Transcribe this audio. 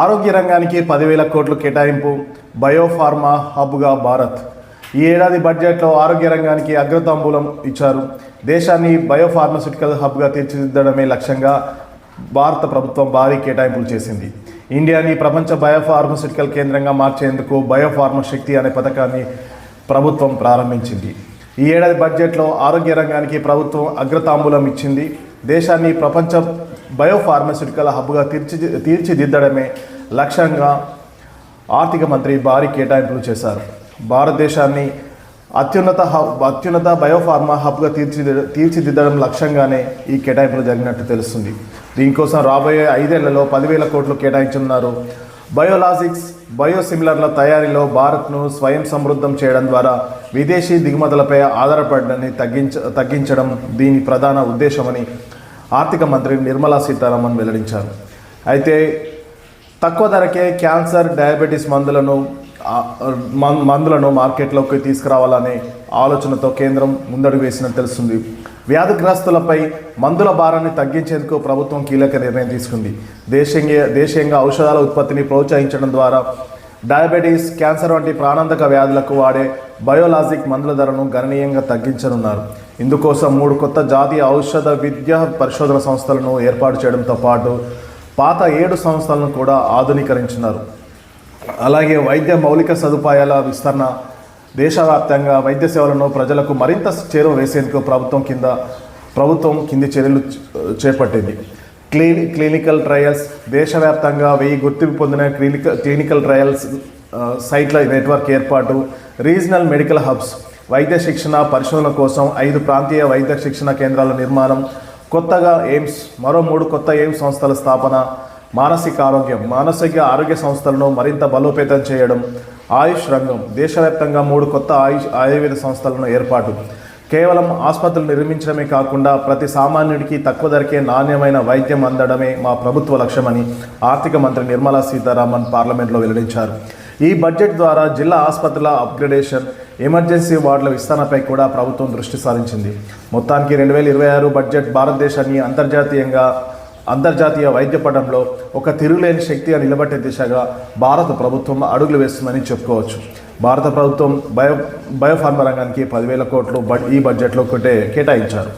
ఆరోగ్య రంగానికి 10,000 కోట్లు కేటాయింపు. బయోఫార్మా హబ్గా భారత్. ఈ ఏడాది బడ్జెట్లో ఆరోగ్య రంగానికి అగ్రతాంబూలం ఇచ్చారు. దేశాన్ని బయోఫార్మాస్యూటికల్ హబ్గా తీర్చిదిద్దడమే లక్ష్యంగా భారత ప్రభుత్వం భారీ కేటాయింపులు చేసింది. ఇండియాని ప్రపంచ బయోఫార్మాస్యూటికల్ కేంద్రంగా మార్చేందుకు బయోఫార్మా శక్తి అనే పథకాన్ని ప్రభుత్వం ప్రారంభించింది. ఈ ఏడాది బడ్జెట్లో ఆరోగ్య రంగానికి ప్రభుత్వం అగ్రతాంబూలం ఇచ్చింది. దేశాన్ని ప్రపంచ బయోఫార్మాస్యూటికల్ హబ్గా తీర్చిదిద్దడమే లక్ష్యంగా ఆర్థిక మంత్రి భారీ కేటాయింపులు చేశారు. భారతదేశాన్ని అత్యున్నత బయోఫార్మా హబ్గా తీర్చిదిద్దడం లక్ష్యంగానే ఈ కేటాయింపులు జరిగినట్టు తెలుస్తుంది. దీనికోసం రాబోయే 5 ఏళ్లలో 10,000 కోట్లు కేటాయించనున్నారు. బయోలాజిక్స్, బయోసిమిలర్ల తయారీలో భారత్ను స్వయం సమృద్ధం చేయడం ద్వారా విదేశీ దిగుమతులపై ఆధారపడడాన్ని తగ్గించడం దీని ప్రధాన ఉద్దేశమని ఆర్థిక మంత్రి నిర్మలా సీతారామన్ వెల్లడించారు. అయితే తక్కువ ధరకే క్యాన్సర్, డయాబెటీస్ మందులను మార్కెట్లోకి తీసుకురావాలనే ఆలోచనతో కేంద్రం ముందడుగు వేసినట్టు తెలుస్తుంది. వ్యాధిగ్రస్తులపై మందుల భారాన్ని తగ్గించేందుకు ప్రభుత్వం కీలక నిర్ణయం తీసుకుంది. దేశీయంగా ఔషధాల ఉత్పత్తిని ప్రోత్సహించడం ద్వారా డయాబెటీస్, క్యాన్సర్ వంటి ప్రాణాంతక వ్యాధులకు వాడే బయోలాజిక్ మందుల ధరను గణనీయంగా తగ్గించనున్నారు. ఇందుకోసం 3 కొత్త జాతీయ ఔషధ విద్యా పరిశోధన సంస్థలను ఏర్పాటు చేయడంతో పాటు పాత 7 సంస్థలను కూడా ఆధునీకరించినారు. అలాగే వైద్య మౌలిక సదుపాయాల విస్తరణ, దేశవ్యాప్తంగా వైద్య సేవలను ప్రజలకు మరింత చేరువ వేసేందుకు ప్రభుత్వం కింది చర్యలు చేపట్టింది. క్లినికల్ ట్రయల్స్, దేశవ్యాప్తంగా 1000 గుర్తింపు పొందిన క్లినికల్ ట్రయల్స్ సైట్ల నెట్వర్క్ ఏర్పాటు, రీజనల్ మెడికల్ హబ్స్, వైద్య శిక్షణ పరిశోధన కోసం 5 ప్రాంతీయ వైద్య శిక్షణ కేంద్రాల నిర్మాణం, కొత్తగా ఎయిమ్స్, మరో 3 కొత్త ఎయిమ్స్ సంస్థల స్థాపన, మానసిక ఆరోగ్య సంస్థలను మరింత బలోపేతం చేయడం, ఆయుష్ రంగం, దేశవ్యాప్తంగా 3 కొత్త ఆయుర్వేద సంస్థలను ఏర్పాటు. కేవలం ఆసుపత్రులు నిర్మించడమే కాకుండా ప్రతి సామాన్యుడికి తక్కువ ధరకే నాణ్యమైన వైద్యం అందడమే మా ప్రభుత్వ లక్ష్యమని ఆర్థిక మంత్రి నిర్మలా సీతారామన్ పార్లమెంట్లో వెల్లడించారు. ఈ బడ్జెట్ ద్వారా జిల్లా ఆసుపత్రుల అప్గ్రేడేషన్, ఎమర్జెన్సీ వార్డుల విస్తరణపై కూడా ప్రభుత్వం దృష్టి సారించింది. మొత్తానికి 2026 బడ్జెట్ భారతదేశాన్ని అంతర్జాతీయ వైద్య పటంలో ఒక తిరుగులేని శక్తిగా నిలబెట్టే దిశగా భారత ప్రభుత్వం అడుగులు వేస్తుందని చెప్పుకోవచ్చు. భారత ప్రభుత్వం బయోఫార్మా రంగానికి 10,000 కోట్లు ఈ బడ్జెట్లో కేటాయించారు.